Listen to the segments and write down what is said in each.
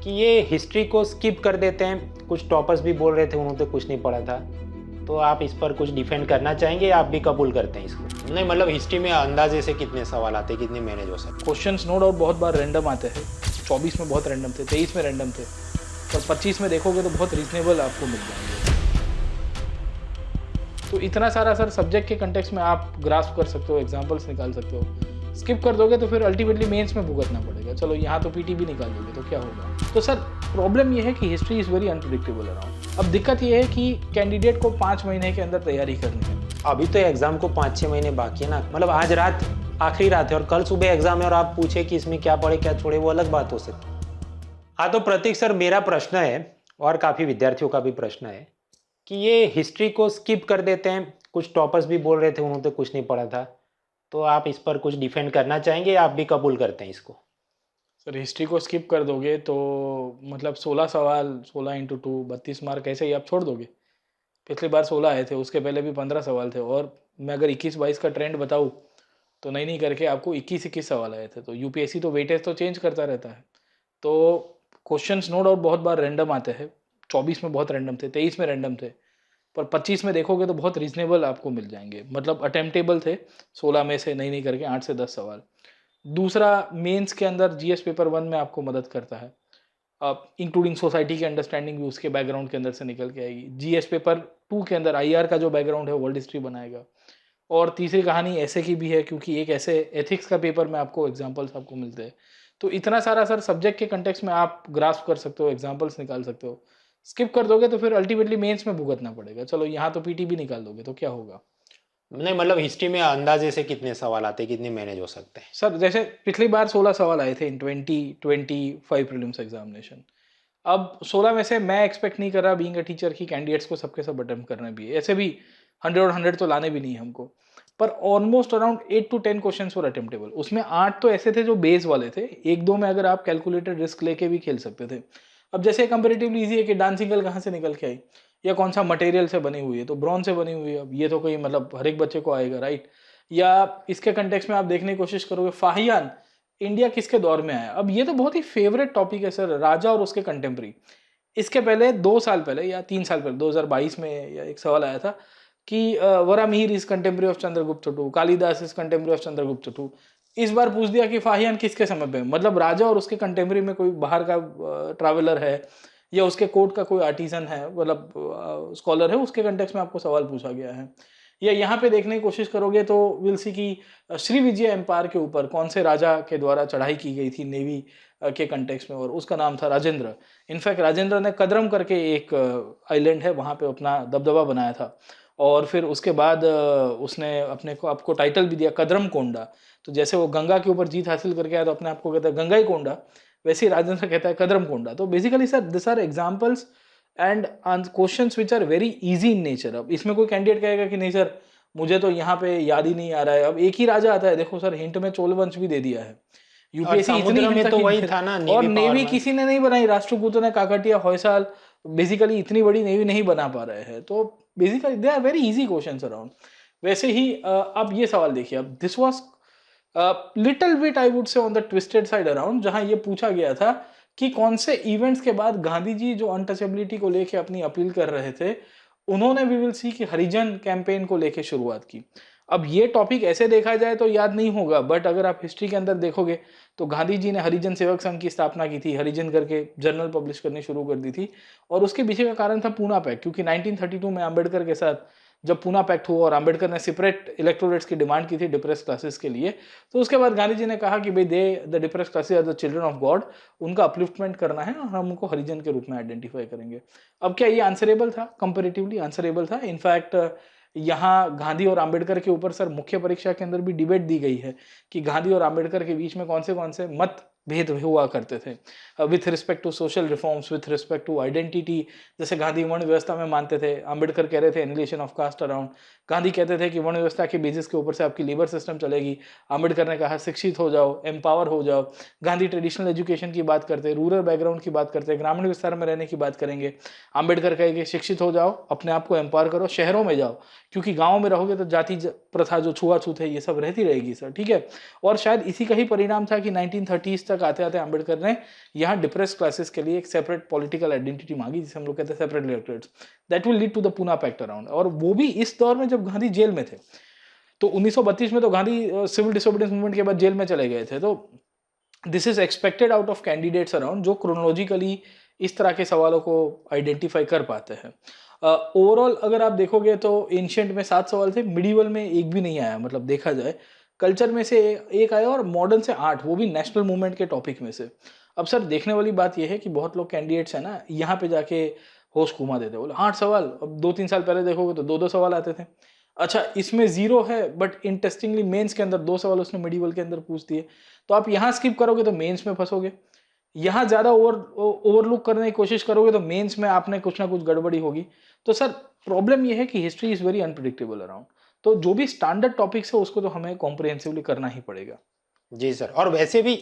कि ये हिस्ट्री को स्किप कर देते हैं। कुछ टॉपर्स भी बोल रहे थे उन्होंने तो कुछ नहीं पढ़ा था, तो आप इस पर कुछ डिफेंड करना चाहेंगे या आप भी कबूल करते हैं इसको? नहीं मतलब हिस्ट्री में अंदाजे से कितने सवाल आते हैं, कितने मैनेज हो सकते? क्वेश्चंस नो डाउट बहुत बार रैंडम आते हैं। 24 में बहुत रैंडम थे, 23 में रैंडम थे, और 25 में देखोगे तो बहुत रीजनेबल आपको मिल जाएंगे। तो इतना सारा सर सब्जेक्ट के कंटेक्स्ट में आप ग्रास्प कर सकते हो, एग्जांपल्स निकाल सकते हो। स्किप कर दोगे तो फिर अल्टीमेटली मेंस में भुगतना पड़ेगा। चलो यहाँ तो पीटी भी निकाल दोगे तो क्या होगा। तो सर प्रॉब्लम ये है कि history is very unpredictable around. अब दिक्कत ये है कि कैंडिडेट को 5 महीने के अंदर तैयारी करनी है। अभी तो एग्जाम को 5-6 महीने बाकी है ना, मतलब आज रात आखिरी रात है और कल सुबह एग्जाम है और आप पूछे कि इसमें क्या पढ़े क्या छोड़े, वो अलग बात हो सकती है। हाँ तो प्रतीक सर, मेरा प्रश्न है और काफ़ी विद्यार्थियों का भी प्रश्न है कि ये हिस्ट्री को स्किप कर देते हैं। कुछ टॉपर्स भी बोल रहे थे उन्होंने तो कुछ नहीं पढ़ा था, तो आप इस पर कुछ डिफेंड करना चाहेंगे या आप भी कबूल करते हैं इसको? सर हिस्ट्री को स्किप कर दोगे तो मतलब 16 सवाल, 16 इंटू 2 32 मार्क ऐसे ही आप छोड़ दोगे। पिछली बार 16 आए थे, उसके पहले भी 15 सवाल थे, और मैं अगर 21-22 का ट्रेंड बताऊँ तो नहीं करके आपको 21-21 सवाल आए थे। तो यूपीएससी तो वेटेज तो चेंज करता रहता है। तो क्वेश्चंस नो डाउट बहुत बार रैंडम आते हैं। 24 में बहुत रैंडम थे, 23 में रैंडम थे, पर 25 में देखोगे तो बहुत रीजनेबल आपको मिल जाएंगे। मतलब अटेम्प्टेबल थे 16 में से नहीं करके 8 से 10 सवाल। दूसरा, मेंस के अंदर जीएस पेपर 1 में आपको मदद करता है, इंक्लूडिंग सोसाइटी की अंडरस्टैंडिंग भी उसके बैकग्राउंड के अंदर से निकल के आएगी। जीएस पेपर 2 के अंदर आईआर का जो बैकग्राउंड है वर्ल्ड हिस्ट्री बनाएगा। और तीसरी कहानी ऐसे की भी है, क्योंकि एक ऐसे एथिक्स का पेपर में आपको एग्जाम्पल्स आपको मिलते हैं। तो इतना सारा सर सब्जेक्ट के कंटेक्स्ट में आप ग्रास्प कर सकते हो, एग्जाम्पल्स निकाल सकते हो। स्किप कर दोगे तो फिर अल्टीमेटली मेंस में भुगतना पड़ेगा। चलो यहाँ तो पीटी भी निकाल दोगे तो क्या होगा। नहीं मतलब हिस्ट्री में अंदाजे से कितने सवाल आते हैं, कितने मैनेज हो सकते हैं? सर जैसे पिछली बार 16 सवाल आए थे इन 2025 प्रीलिम्स एग्जामिनेशन। अब 16 में से मैं एक्सपेक्ट नहीं कर रहा बीइंग अ टीचर की कैंडिडेट्स को सबके सब अटेम्प्ट करना भी है। ऐसे भी 100 और 100 तो लाने भी नहीं है हमको, पर almost around 8 to 10 question for attemptable. उसमें 8 तो ऐसे थे जो बेस वाले थे, 1-2 में अगर आप कैलकुलेटेड रिस्क लेके भी खेल सकते थे। अब जैसे कंपेरेटिवली ईजी है कि डांसिंग गर्ल कहाँ से निकल के आई, या कौन सा मटेरियल से बनी हुई है, तो ब्रॉन्ज से बनी हुई है। अब ये तो कोई मतलब हर एक बच्चे को आएगा, राइट। या इसके कंटेक्स्ट में आप देखने की कोशिश करोगे फाहियान इंडिया किसके दौर में आया। अब ये तो बहुत ही फेवरेट टॉपिक है सर, राजा और उसके कंटेम्प्रेरी। इसके पहले 2 साल पहले या 3 साल पहले 2022 में या एक सवाल आया था कि Varahamihira is contemporary of Chandragupta two, Kalidasa is contemporary of Chandragupta two. इस बार पूछ दिया कि फाहियान किसके समय पे, मतलब राजा और उसके कंटेम्प्रेरी में कोई बाहर का ट्रैवलर है या उसके कोर्ट का कोई आर्टिजन है, मतलब स्कॉलर है, उसके कंटेक्स्ट में आपको सवाल पूछा गया है। या यहाँ पे देखने की कोशिश करोगे तो विल सी की श्री विजय एम्पायर के ऊपर कौन से राजा के द्वारा चढ़ाई की गई थी नेवी के कंटेक्स्ट में, और उसका नाम था राजेंद्र। इनफैक्ट राजेंद्र ने कदरम करके एक आइलैंड है, वहाँ पे अपना दबदबा बनाया था, और फिर उसके बाद उसने अपने को आपको टाइटल भी दिया कदरम कोंडा। तो जैसे वो गंगा के ऊपर जीत हासिल करके आया तो अपने आप को कहता है गंगाई कोंडा, वैसे ही राजेंद्र कहता है कदरम कोंडा। तो basically sir this are examples and questions which are very easy in nature. अब इसमें कोई कैंडिडेट कहेगा कि नहीं सर मुझे तो यहाँ पे याद ही नहीं आ रहा है। अब एक ही राजा आता है, देखो सर हिंट में चोल वंश भी दे दिया है। यूपीएससी इतनी समुद्र में हिंट तो तक वही था ना, और नेवी पावर नेवी में। किसी ने नहीं बनाई, राष्ट्रकूटों ने, काकटिया, होयसाल, बेसिकली इतनी बड़ी नेवी नहीं बना पा रहे हैं। तो basically they are very easy questions around. वैसे ही अब ये सवाल देखिए, अब this was little bit I would say on the twisted side around, जहां ये पूछा गया था कि कौन से इवेंट्स के बाद गांधी जी जो अनटचेबिलिटी को लेके अपनी अपील कर रहे थे, उन्होंने वी विल सी कि हरिजन कैंपेन को लेके शुरुआत की। अब ये टॉपिक ऐसे देखा जाए तो याद नहीं होगा, बट अगर आप हिस्ट्री के अंदर देखोगे तो गांधी जी ने हरिजन सेवक संघ की स्थापना की थी, हरिजन करके जर्नल पब्लिश करनी शुरू कर दी थी, और उसके पीछे का कारण था पूना पैक्ट। क्योंकि 1932 में अंबेडकर के साथ जब पूना पैक्ट हुआ और अंबेडकर ने सेपरेट इलेक्टोरेट्स की डिमांड की थी डिप्रेस क्लासेस के लिए, तो उसके बाद गांधी जी ने कहा कि भाई they the depress classes are the children of God, उनका अपलिफ्टमेंट करना है और हम उनको हरिजन के रूप में आइडेंटिफाई करेंगे। अब क्या ये आंसरेबल था? कंपेरेटिवली आंसरेबल था। इनफैक्ट यहाँ गांधी और अंबेडकर के ऊपर सर मुख्य परीक्षा के अंदर भी डिबेट दी गई है कि गांधी और अंबेडकर के बीच में कौन से मत भेद हुआ करते थे with respect to social reforms, with respect to identity. जैसे गांधी वर्ण व्यवस्था में मानते थे, अंबेडकर कह रहे थे annihilation of caste around. Gandhi कहते थे कि वर्ण व्यवस्था के बेसिस के ऊपर से आपकी लेबर सिस्टम चलेगी, अंबेडकर ने कहा शिक्षित हो जाओ, एम्पावर हो जाओ। गांधी ट्रेडिशनल एजुकेशन की बात करते, रूरल बैकग्राउंड की बात करते, ग्रामीण विस्तार में रहने की बात करेंगे। अंबेडकर कहेंगे शिक्षित हो जाओ, अपने आप को एम्पावर करो, शहरों में जाओ, क्योंकि गाँव में रहोगे तो जाति प्रथा जो छुआछूत है ये सब रहती रहेगी सर, ठीक है। और शायद इसी का ही परिणाम था कि 1930s तक तक आते आते अम्बेडकर ने यहाँ डिप्रेस क्लासेस के लिए एक सेपरेट पॉलिटिकल आइडेंटिटी मांगी, जिसे हम लोग कहते हैं separate electorates, that will lead to the Poona pact around. और वो भी इस दौर में जब गांधी जेल में थे। तो 1932 में तो गांधी सिविल डिसोबीडियंस मूवमेंट के बाद जेल में चले गए थे। तो this is expected out of candidates around जो क्रोनोलॉजिकली इस तरह के सवालों को आइडेंटिफाई कर पाते हैं। ओवरऑल अगर आप देखोगे तो एंशिएंट में 7 सवाल थे, मिडिवल में एक भी नहीं आया, मतलब देखा जाए कल्चर में से एक आया और मॉडर्न से 8, वो भी नेशनल मूवमेंट के टॉपिक में से। अब सर देखने वाली बात यह है कि बहुत लोग कैंडिडेट्स हैं ना, यहाँ पे जाके होश घुमा देते, बोले 8 सवाल, अब 2-3 साल पहले देखोगे तो 2-2 सवाल आते थे। अच्छा इसमें 0 है, बट इंटरेस्टिंगली मेंस के अंदर 2 सवाल उसने मिडिवल के अंदर पूछ दिए, तो आप यहाँ स्किप करोगे तो मेंस में फंसोगे। यहाँ ज्यादा ओवरलुक करने की कोशिश करोगे तो मेंस में आपने कुछ ना कुछ गड़बड़ी होगी। तो सर प्रॉब्लम यह है कि history is very unpredictable around, तो जो भी स्टैंडर्ड टॉपिक्स है उसको तो हमें कॉम्प्रिहेंसिवली करना ही पड़ेगा। जी सर, और वैसे भी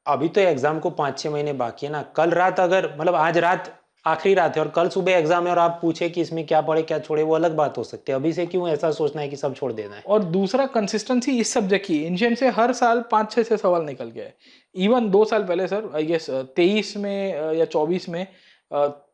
अभी तो एग्जाम को 5-6 महीने बाकी है ना। कल रात अगर मतलब आज रात आखिरी रात है और कल सुबह एग्जाम है और आप पूछे कि इसमें क्या पढ़े क्या छोड़े, वो अलग बात हो सकती है। अभी से क्यों ऐसा सोचना है कि सब छोड़ देना है। और दूसरा कंसिस्टेंसी इस सब्जेक्ट की, एंशिएंट से हर साल 5-6 से सवाल निकल गया है। इवन 2 साल पहले सर आई गेस 23 में या 24 में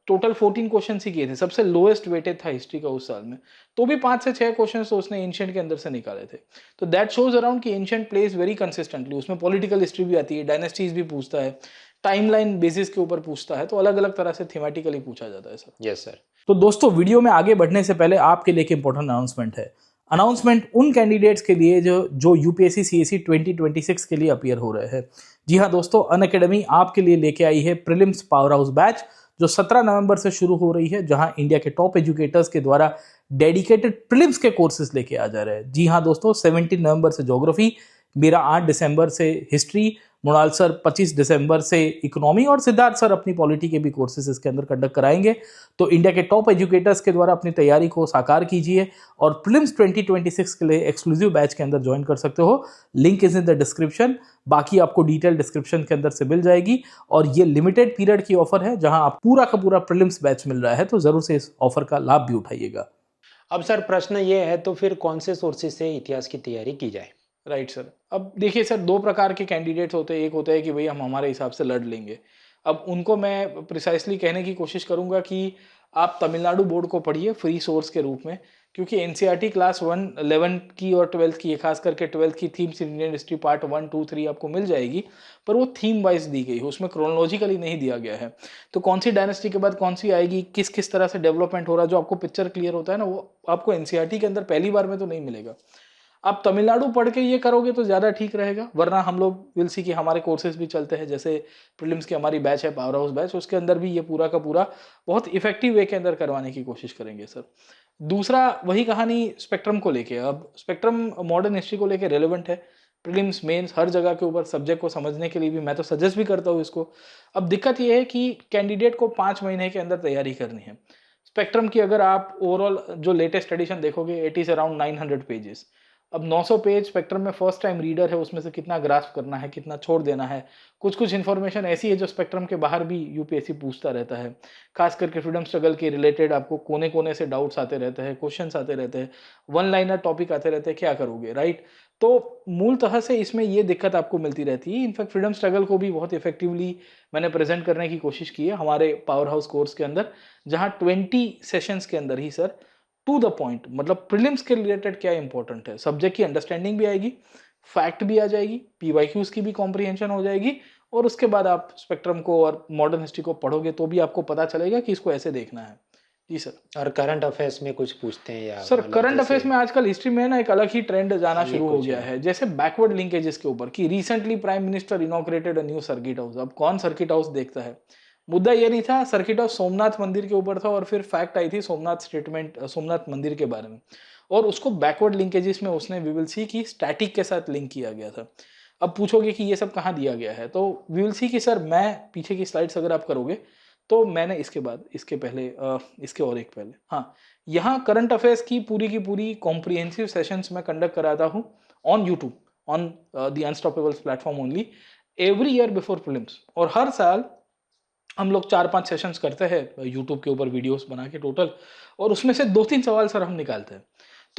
टोटल 14 क्वेश्चन ही किए थे, सबसे लोएस्ट वेटेड था हिस्ट्री का उस साल में, तो भी 5 से 6 क्वेश्चन तो उसने एंशिएंट के अंदर से निकाले थे। तो दैट शोज अराउंड कि एंशिएंट प्लेस वेरी कंसिस्टेंटली, उसमें पॉलिटिकल हिस्ट्री भी आती है, डायनेस्टीज भी पूछता है, टाइमलाइन बेसिस के ऊपर पूछता है, तो अलग अलग तरह से थीमेटिकली पूछा जाता है सर। Yes sir. तो दोस्तों वीडियो में आगे बढ़ने से पहले आपके लिए एक इंपॉर्टेंट अनाउंसमेंट है। अनाउंसमेंट उन कैंडिडेट्स के लिए जो यूपीएससी सीएससी 2026 के लिए अपीयर हो रहे हैं। जी हाँ दोस्तों, अनअकैडमी आपके लिए लेके आई है प्रीलिम्स पावर हाउस बैच, जो 17 नवंबर से शुरू हो रही है, जहां इंडिया के टॉप एजुकेटर्स के द्वारा डेडिकेटेड प्रीलिम्स के कोर्सेज लेके आ जा रहे हैं। जी हाँ दोस्तों, 17 नवंबर से ज्योग्राफी, मेरा 8 दिसंबर से हिस्ट्री, मृणाल सर 25 दिसंबर से इकोनॉमी और सिद्धार्थ सर अपनी पॉलिटी के भी कोर्सेज इसके अंदर कंडक्ट कराएंगे। तो इंडिया के टॉप एजुकेटर्स के द्वारा अपनी तैयारी को साकार कीजिए और प्रीलिम्स 2026 के लिए एक्सक्लूसिव बैच के अंदर ज्वाइन कर सकते हो। Link is in the description, बाकी आपको डिटेल डिस्क्रिप्शन के अंदर से मिल जाएगी। और ये लिमिटेड पीरियड की ऑफर है जहां आप पूरा का पूरा प्रीलिम्स बैच मिल रहा है, तो जरूर से इस ऑफर का लाभ भी उठाइएगा। अब सर प्रश्न ये है, तो फिर कौन से सोर्सेज से इतिहास की तैयारी की जाए। राइट सर, अब देखिए सर 2 प्रकार के कैंडिडेट्स होते हैं। एक होता है कि भाई हम हमारे हिसाब से लड़ लेंगे, अब उनको मैं प्रिसाइसली कहने की कोशिश करूंगा कि आप तमिलनाडु बोर्ड को पढ़िए फ्री सोर्स के रूप में, क्योंकि एनसीईआरटी क्लास 1, 11 की और 12th की, खास करके 12th की themes in Indian history part 1, 2, 3 आपको मिल जाएगी, पर वो थीम वाइज दी गई है, उसमें क्रोनोलॉजिकली नहीं दिया गया है। तो कौन सी डायनेस्टी के बाद कौन सी आएगी, किस किस तरह से डेवलपमेंट हो रहा है, जो आपको पिक्चर क्लियर होता है ना, वो आपको एनसीईआरटी के अंदर पहली बार में तो नहीं मिलेगा। आप तमिलनाडु पढ़ के ये करोगे तो ज़्यादा ठीक रहेगा, वरना हम लोग विल सी कि हमारे कोर्सेज भी चलते हैं, जैसे प्रीलिम्स की हमारी बैच है पावर हाउस बैच, उसके अंदर भी ये पूरा का पूरा बहुत इफेक्टिव वे के अंदर करवाने की कोशिश करेंगे सर। दूसरा वही कहानी स्पेक्ट्रम को लेके, अब स्पेक्ट्रम मॉडर्न हिस्ट्री को लेके रेलेवेंट है, प्रीलिम्स मेंस हर जगह के ऊपर सब्जेक्ट को समझने के लिए भी मैं तो सजेस्ट भी करता हूँ इसको। अब दिक्कत ये है कि कैंडिडेट को 5 महीने के अंदर तैयारी करनी है। स्पेक्ट्रम की अगर आप ओवरऑल जो लेटेस्ट एडिशन देखोगे, इट इज़ अराउंड 900 पेजेस। अब 900 पेज स्पेक्ट्रम में फर्स्ट टाइम रीडर है, उसमें से कितना ग्रास्प करना है, कितना छोड़ देना है। कुछ कुछ इन्फॉर्मेशन ऐसी है जो स्पेक्ट्रम के बाहर भी यूपीएससी पूछता रहता है, खास करके फ्रीडम स्ट्रगल के रिलेटेड आपको कोने कोने से डाउट्स आते रहते हैं, क्वेश्चंस आते रहते हैं, 1 लाइनर टॉपिक आते रहते हैं, क्या करोगे, राइट। तो मूलतः से इसमें ये दिक्कत आपको मिलती रहती है। इनफैक्ट फ्रीडम स्ट्रगल को भी बहुत इफेक्टिवली मैंने प्रेजेंट करने की कोशिश की है हमारे पावर हाउस कोर्स के अंदर, जहाँ 20 सेशंस के अंदर ही सर टू द पॉइंट, मतलब प्रीलिम्स के रिलेटेड क्या इंपॉर्टेंट है, सब्जेक्ट की अंडरस्टैंडिंग भी आएगी, फैक्ट भी आ जाएगी, पीवाईक्यूज की भी कॉम्प्रिहेंशन हो जाएगी, और उसके बाद आप स्पेक्ट्रम को और मॉडर्न हिस्ट्री को पढ़ोगे तो भी आपको पता चलेगा कि इसको ऐसे देखना है। जी सर। और करंट अफेयर्स में कुछ पूछते हैं या सर मतलब करंट अफेयर्स जैसे- में आजकल हिस्ट्री में ना एक अलग ही ट्रेंड जाना ये शुरू हो कुछ गया है। है, जैसे बैकवर्ड लिंकेजेस के ऊपर, कि recently prime minister inaugurated a new circuit house. अब कौन सर्किट हाउस देखता है, मुद्दा ये नहीं था, सर्किट हाउस सोमनाथ मंदिर के ऊपर था, और फिर फैक्ट आई थी सोमनाथ स्टेटमेंट, सोमनाथ मंदिर के बारे में, और उसको बैकवर्ड लिंकेजेस में उसने वी विल सी की स्टैटिक के साथ लिंक किया गया था। अब पूछोगे कि ये सब कहाँ दिया गया है, तो वी विल सी कि सर मैं पीछे की स्लाइड्स अगर आप करोगे तो मैंने इसके बाद, इसके पहले, इसके और एक पहले, हाँ, यहाँ करंट अफेयर्स की पूरी कॉम्प्रिहेंसिव सेशंस मैं कंडक्ट कराता हूँ on YouTube, on the unstoppables platform only, every year before prelims. और हर साल हम लोग 4-5 सेशंस करते हैं यूट्यूब के ऊपर वीडियोस बना के टोटल, और उसमें से 2-3 सवाल सर हम निकालते हैं।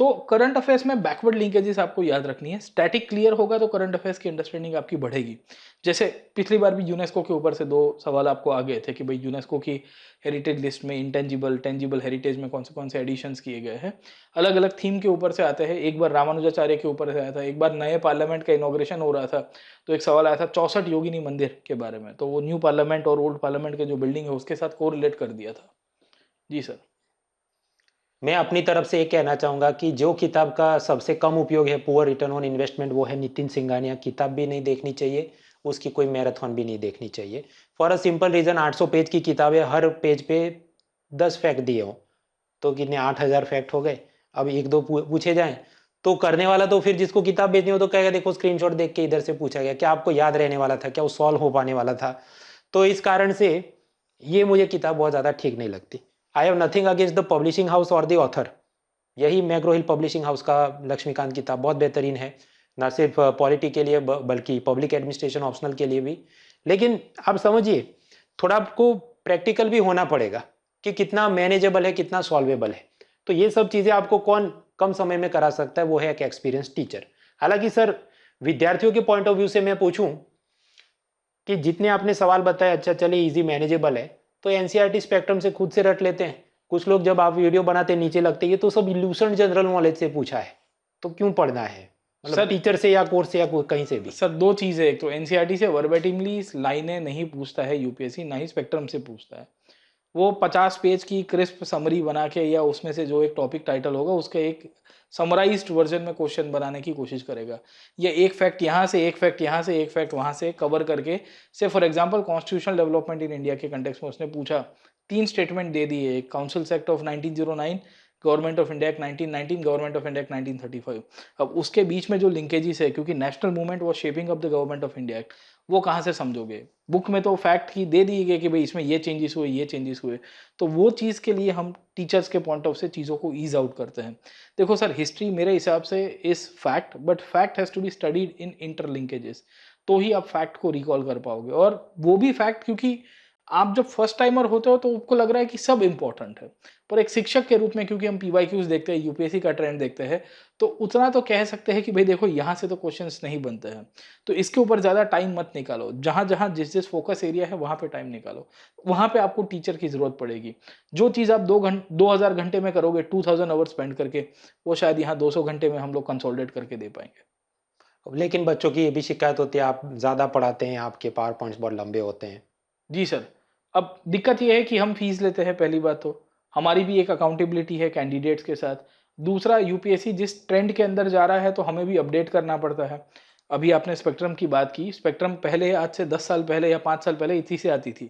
तो करंट अफेयर्स में बैकवर्ड लिंकेजेस आपको याद रखनी है। स्टैटिक क्लियर होगा तो करंट अफेयर्स की अंडरस्टैंडिंग आपकी बढ़ेगी। जैसे पिछली बार भी यूनेस्को के ऊपर से 2 सवाल आपको आ गए थे कि भाई यूनेस्को की हेरिटेज लिस्ट में इंटेंजिबल, टेंजिबल हेरिटेज में कौन से एडिशंस किए गए हैं। अलग-अलग थीम के ऊपर से आते हैं। एक बार रामानुजाचार्य के ऊपर से आया था, एक बार नए पार्लियामेंट का इनॉग्रेशन हो रहा था, तो एक सवाल आया था 64 योगिनी मंदिर के बारे में। तो वो न्यू पार्लियामेंट और ओल्ड पार्लियामेंट के जो बिल्डिंग है उसके साथ कोरिलेट कर दिया था। जी सर। मैं अपनी तरफ से ये कहना चाहूँगा कि जो किताब का सबसे कम उपयोग है पुअर रिटर्न ऑन इन्वेस्टमेंट, वो है नितिन सिंघानिया। किताब भी नहीं देखनी चाहिए, उसकी कोई मैराथन भी नहीं देखनी चाहिए। For a simple reason, 800 page की किताब है, हर पेज पे 10 फैक्ट दिए हों तो कितने 8000 फैक्ट हो गए। अब 1-2 पूछे जाएँ तो करने वाला तो फिर जिसको किताब बेचनी हो तो कहेगा देखो स्क्रीनशॉट देख के इधर से पूछा गया, क्या आपको याद रहने वाला था, क्या वो सॉल्व हो पाने वाला था। तो इस कारण से ये मुझे किताब बहुत ज़्यादा ठीक नहीं लगती। I have nothing against the publishing house और द ऑथर। यही मैग्रो हिल पब्लिशिंग हाउस का लक्ष्मीकांत किताब बहुत बेहतरीन है, ना सिर्फ पॉलिटी के लिए बल्कि पब्लिक एडमिनिस्ट्रेशन ऑप्शनल के लिए भी। लेकिन आप समझिए, थोड़ा आपको प्रैक्टिकल भी होना पड़ेगा कि कितना मैनेजेबल है, कितना सॉल्वेबल है। तो ये सब चीज़ें आपको कौन कम समय में करा सकता है, वो है एक एक्सपीरियंस टीचर। हालांकि सर, विद्यार्थियों के पॉइंट ऑफ व्यू से मैं पूछूं कि जितने आपने सवाल बताए, अच्छा चलिए इजी मैनेजेबल है, तो एनसीईआरटी स्पेक्ट्रम से खुद से रट लेते हैं। कुछ लोग जब आप वीडियो बनाते नीचे लगते ये तो सब इल्यूशन जनरल नॉलेज से पूछा है, तो क्यों पढ़ना है, मतलब टीचर से या कोर्स से या कहीं से भी। सर 2 चीज़ें, एक तो एनसीईआरटी से वर्बेटिमली लाइनें नहीं पूछता है यूपीएससी, ना ही स्पेक्ट्रम से पूछता है। वो 50 पेज की क्रिस्प समरी बना के या उसमें से जो एक टॉपिक टाइटल होगा उसके एक समराइज्ड वर्जन में क्वेश्चन बनाने की कोशिश करेगा। ये एक फैक्ट यहाँ से, एक फैक्ट यहाँ से, एक फैक्ट वहाँ से कवर करके, से for example constitutional development in India के कंटेक्स्ट में उसने पूछा, 3 स्टेटमेंट दे दिए, एक councils act of 1909, government of India act 1919, government of India act 1935। अब उसके बीच में जो लिंकेजेस है, क्योंकि national movement was shaping up the government of India act, वो कहाँ से समझोगे? बुक में तो फैक्ट ही दे दिए गए कि भाई इसमें ये चेंजेस हुए, ये चेंजेस हुए। तो वो चीज़ के लिए हम टीचर्स के पॉइंट ऑफ से चीज़ों को ईज आउट करते हैं। देखो सर, हिस्ट्री मेरे हिसाब से is fact, but fact has to be studied in interlinkages, तो ही आप फैक्ट को रिकॉल कर पाओगे। और वो भी फैक्ट, क्योंकि आप जब फर्स्ट टाइमर होते हो तो आपको लग रहा है कि सब इंपॉर्टेंट है, पर एक शिक्षक के रूप में, क्योंकि हम पीवाईक्यूज देखते हैं, यूपीएससी का ट्रेंड देखते हैं, तो उतना तो कह सकते हैं कि भाई देखो यहाँ से तो क्वेश्चंस नहीं बनते हैं, तो इसके ऊपर ज़्यादा टाइम मत निकालो। जहाँ जहाँ जिस फोकस एरिया है वहाँ पे टाइम निकालो, वहाँ पे आपको टीचर की ज़रूरत पड़ेगी। जो चीज़ आप 2000 घंटे में करोगे, 2000 आवर्स स्पेंड करके, वो शायद यहाँ 200 घंटे में हम लोग कंसोलिडेट करके दे पाएंगे। लेकिन बच्चों की ये भी शिकायत होती है, आप ज़्यादा पढ़ाते हैं, आपके पावर पॉइंट्स बहुत लंबे होते हैं। जी सर। अब दिक्कत ये है कि हम फीस लेते हैं, पहली बात तो हमारी भी एक अकाउंटेबिलिटी है कैंडिडेट्स के साथ। दूसरा, यूपीएससी जिस ट्रेंड के अंदर जा रहा है तो हमें भी अपडेट करना पड़ता है। अभी आपने स्पेक्ट्रम की बात की, स्पेक्ट्रम पहले आज से 10 साल पहले या 5 साल पहले इतनी से आती थी,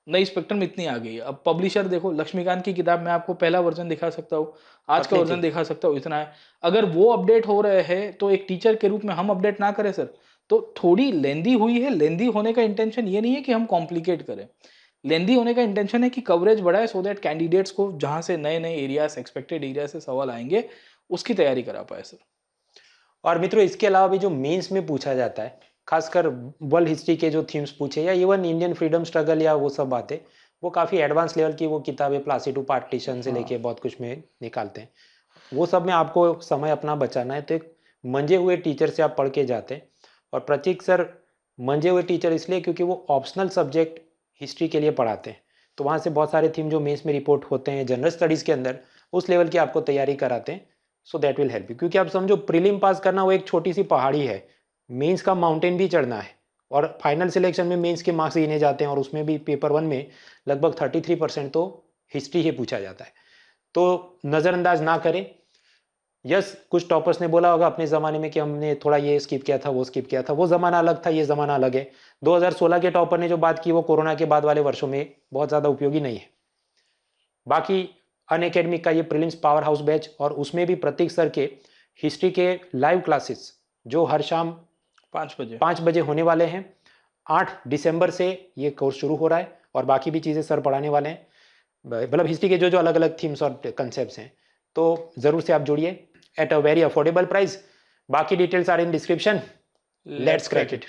नई स्पेक्ट्रम इतनी आ गई है। अब पब्लिशर देखो, लक्ष्मीकांत की किताब में आपको पहला वर्जन दिखा सकता हूँ, आज का वर्जन दिखा सकता हूँ, इतना है। अगर वो अपडेट हो रहे हैं तो एक टीचर के रूप में हम अपडेट ना करें सर, तो थोड़ी लेंदी हुई है। लेंदी होने का इंटेंशन ये नहीं है कि हम कॉम्प्लिकेट करें, लेंदी होने का इंटेंशन है कि कवरेज बढ़ाए, सो दैट कैंडिडेट्स को जहां से नए नए एरियाज, एक्सपेक्टेड एरिया से सवाल आएंगे, उसकी तैयारी करा पाए सर। और मित्रों, इसके अलावा भी जो मेंस में पूछा जाता है, खासकर वर्ल्ड हिस्ट्री के जो थीम्स पूछे या इवन इंडियन फ्रीडम स्ट्रगल या वो सब बातें, वो काफ़ी एडवांस लेवल की वो किताबें प्लासी टू पार्टीशन से लेके बहुत कुछ में निकालते हैं। वो सब में आपको समय अपना बचाना है, तो एक मंजे हुए टीचर से आप पढ़ के जाते हैं। और प्रतीक सर मंजे हुए टीचर इसलिए क्योंकि वो ऑप्शनल सब्जेक्ट हिस्ट्री के लिए पढ़ाते हैं, तो वहाँ से बहुत सारे थीम जो मेंस में रिपोर्ट होते हैं जनरल स्टडीज़ के अंदर, उस लेवल की आपको तैयारी कराते हैं। So that will help you, क्योंकि आप समझो प्रीलिम पास करना वो एक छोटी सी पहाड़ी है, मेंस का माउंटेन भी चढ़ना है। और फाइनल सिलेक्शन में मेंस के मार्क्स गिने जाते हैं, और उसमें भी पेपर 1 में लगभग 33% तो हिस्ट्री ही पूछा जाता है। तो नज़रअंदाज ना करें। यस, कुछ टॉपर्स ने बोला होगा अपने ज़माने में कि हमने थोड़ा ये स्किप किया था, वो स्किप किया था, वो ज़माना अलग था, ये ज़माना अलग है। 2016 के टॉपर ने जो बात की वो कोरोना के बाद वाले वर्षों में बहुत ज़्यादा उपयोगी नहीं है। बाकी अनअकैडमी का ये प्रीलिम्स पावर हाउस बैच, और उसमें भी प्रतीक सर के हिस्ट्री के लाइव क्लासेस जो हर शाम 5 बजे होने वाले हैं। 8 दिसंबर से ये कोर्स शुरू हो रहा है, और बाकी भी चीज़ें सर पढ़ाने वाले हैं, मतलब हिस्ट्री के जो जो अलग अलग थीम्स और कंसेप्ट्स हैं। तो ज़रूर से आप जुड़िए at a very affordable price. बाकी details are in description. Let's crack it.